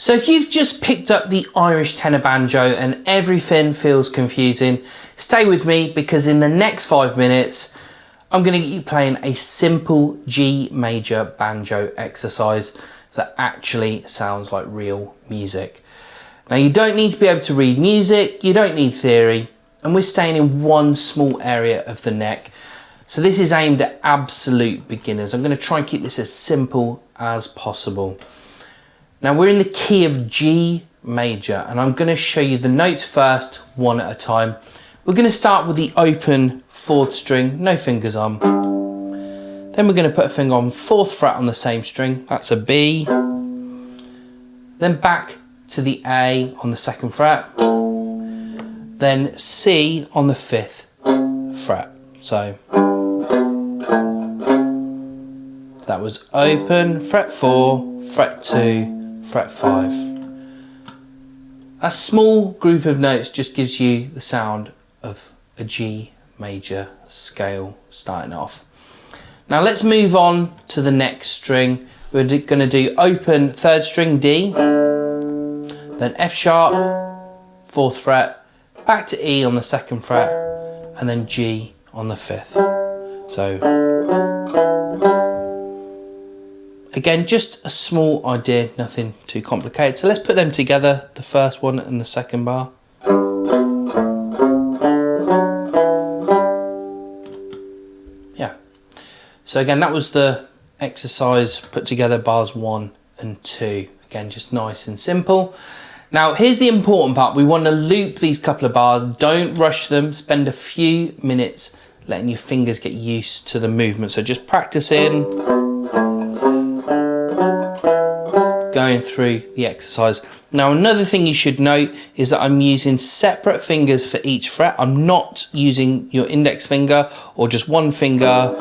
So if you've just picked up the Irish tenor banjo and everything feels confusing, stay with me because in the next 5 minutes, I'm going to get you playing a simple G major banjo exercise that actually sounds like real music. Now you don't need to be able to read music, you don't need theory, and we're staying in one small area of the neck. So this is aimed at absolute beginners. I'm going to try and keep this as simple as possible. Now we're in the key of G major and I'm going to show you the notes first, one at a time. We're going to start with the open 4th string, no fingers on. Then we're going to put a finger on 4th fret on the same string, that's a B. Then back to the A on the 2nd fret. Then C on the 5th fret. So that was open, fret 4, fret 2, fret 5. A small group of notes just gives you the sound of a G major scale starting off. Now let's move on to the next string. We're going to do open 3rd string D, then F sharp, 4th fret, back to E on the 2nd fret, and then G on the 5th. So again, just a small idea, nothing too complicated. So let's put them together, the first one and the second bar. Yeah. So again, that was the exercise put together, bars 1 and 2. Again, just nice and simple. Now, here's the important part. We want to loop these couple of bars. Don't rush them. Spend a few minutes letting your fingers get used to the movement. So just practicing, going through the exercise. Now another thing you should note is that I'm using separate fingers for each fret. I'm not using your index finger or just one finger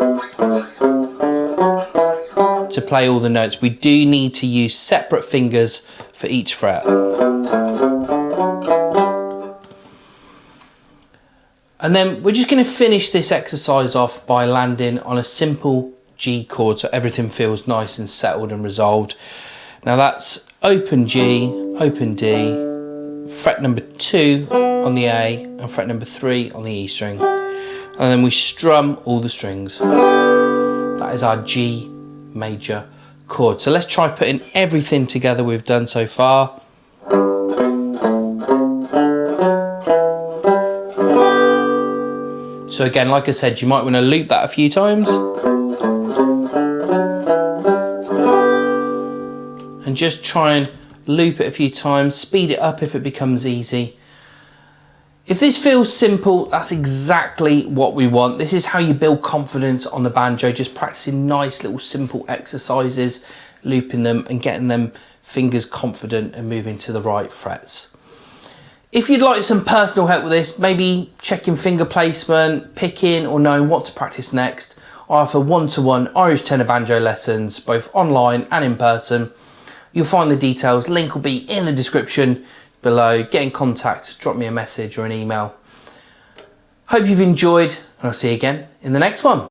to play all the notes. We do need to use separate fingers for each fret. And then we're just going to finish this exercise off by landing on a simple G chord so everything feels nice and settled and resolved. Now that's open G, open D, fret number 2 on the A and fret number 3 on the E string. And then we strum all the strings. That is our G major chord. So let's try putting everything together we've done so far. So again, like I said, you might want to loop that a few times. And just try and loop it a few times, speed it up if it becomes easy. If this feels simple, that's exactly what we want. This is how you build confidence on the banjo, just practicing nice little simple exercises, looping them and getting them fingers confident and moving to the right frets. If you'd like some personal help with this, maybe checking finger placement, picking or knowing what to practice next, I offer one-to-one Irish tenor banjo lessons, both online and in person. You'll find the details, link will be in the description below. Get in contact, drop me a message or an email. Hope you've enjoyed and I'll see you again in the next one.